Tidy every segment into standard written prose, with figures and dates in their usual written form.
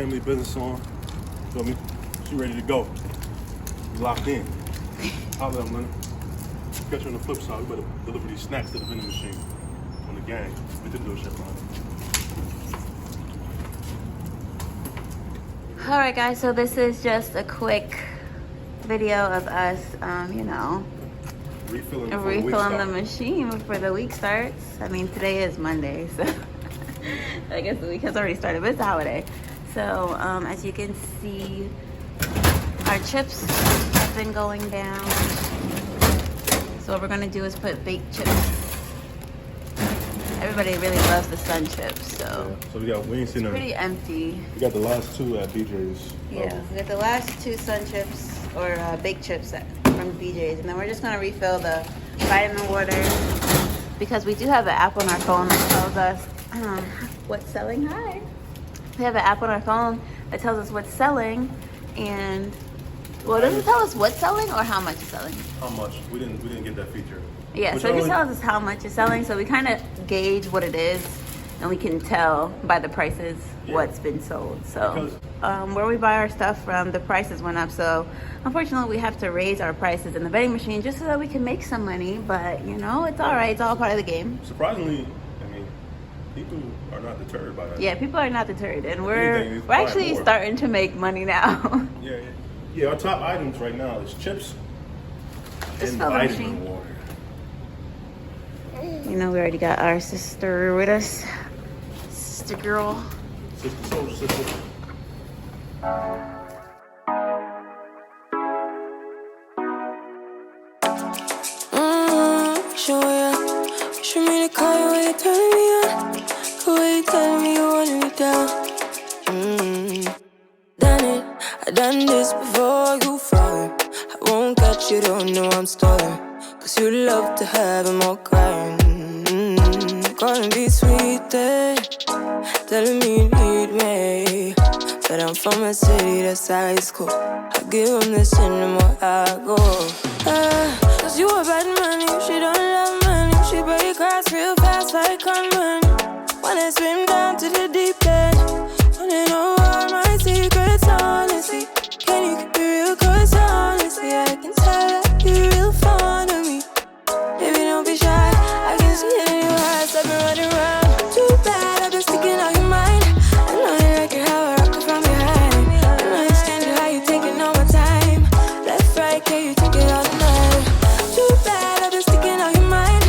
family business on. Feel me? She ready to go. We locked in. Holla up, Milena. Catch you on the flip side. We better deliver these snacks to the vending machine on the gang. We did do a shit line. All right, guys. So this is just a quick video of us, you know, refilling the machine before the week starts. I mean, today is Monday, so I guess the week has already started, but it's a holiday. So as you can see, our chips have been going down. So what we're gonna do is put baked chips. Everybody really loves the Sun chips, so. Yeah. So we ain't seen them. Pretty empty. We got the last two at BJ's. Yeah, we got the last two Sun chips or baked chips from BJ's, and then we're just gonna refill the vitamin water because we do have an app on our phone that tells us what's selling. Hi. We have an app on our phone that tells us what's selling, and well, does it tell us what's selling or how much is selling? How much? We didn't get that feature. Yeah, so it just tells us how much is selling, so we kind of gauge what it is, and we can tell by the prices what's been sold. So where we buy our stuff from, the prices went up, so unfortunately we have to raise our prices in the vending machine just so that we can make some money, but you know, it's all right. It's all part of the game. Surprisingly, I mean, people are not deterred by that. Yeah, people are not deterred, and we're actually starting to make money now. Yeah, our top items right now is chips just and vitamin water. You know, we already got our sister with us. Sister girl. Sister soldier, sister. Show me the car when you turn me on. The way you tell me you want me down. Done it, I done this before you fall. I won't catch you, don't know I'm stalling. Cause you love to have them all crying. Calling me sweet, telling me you need me. But I'm from a city that's high school. I give them this and the more I go. Cause you a bad man, she don't love money. She break grass real fast like conman. Wanna swim down to the deep end. Wanna know all my secrets, honestly. Can you keep it real? Cause honestly, I can tell that you're real fond of me. Baby, don't be shy, I can see it in your eyes. I've been running around. Too bad, I've been sticking on your mind. I know you like it how I rock it from behind. I know you stand it how you taking all my time. Left, right, can you take it all night? Too bad, I've been sticking on your mind. I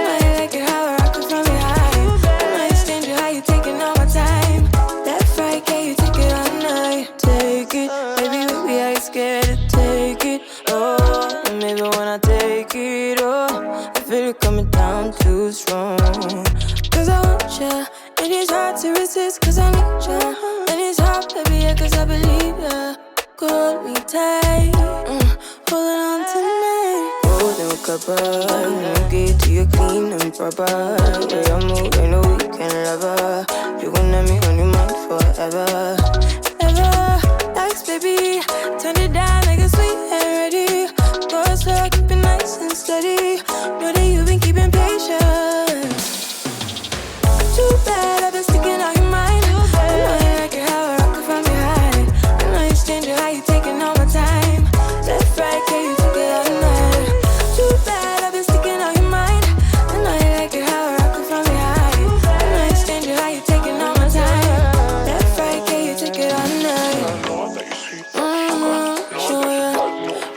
know you like it how I rock it from behind. I know you stand it how you taking all my time. Left, right, can you take it all night? Take it, baby, I ain't scared to take it. Oh, and maybe when I take it, oh, I feel it coming down too strong. Cause I want ya, and it's hard to resist cause I need ya. And it's hard, baby, yeah, cause I believe ya. Hold me tight, holding on tonight. Holding a couple, get to you clean and proper. Yeah, I'm moving a weekend lover. You gon' have me on your mind forever. Ever, thanks, baby. Turn it down like a sweet and ready. Go slow, keep it nice and steady. Know that you've been keeping patience. Too bad, I've been sticking on your mind. I know you like it how I rock it from behind. I know you stand it how you taking all my time. Left, right, can you take it all night? Too bad, I've been sticking on your mind. I know you like it how I rock it from behind. I know you stand it how you taking all my time. Left, right, can you take it all night?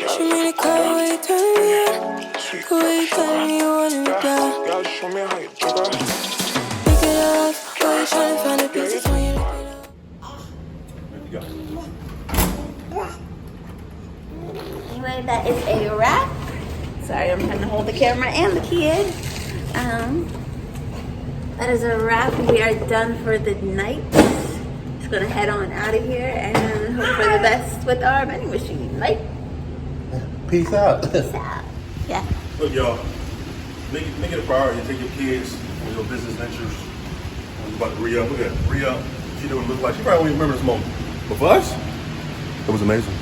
Show me the car when you turn me on. The way you tell me you want me down. Show me how you do that. Pick it up, why you tryna find the pieces when you look it up? Anyway, that is a wrap. Sorry, I'm trying to hold the camera and the kid. That is a wrap. We are done for the night. Just gonna head on out of here and hope for the best with our vending machine. Right? Peace out. Peace out. Yeah. Look, y'all, make it a priority to take your kids on your business ventures. I'm about to re-up. Look at that, re-up. She know what it looked like. She probably won't even remember this moment. But for us, it was amazing.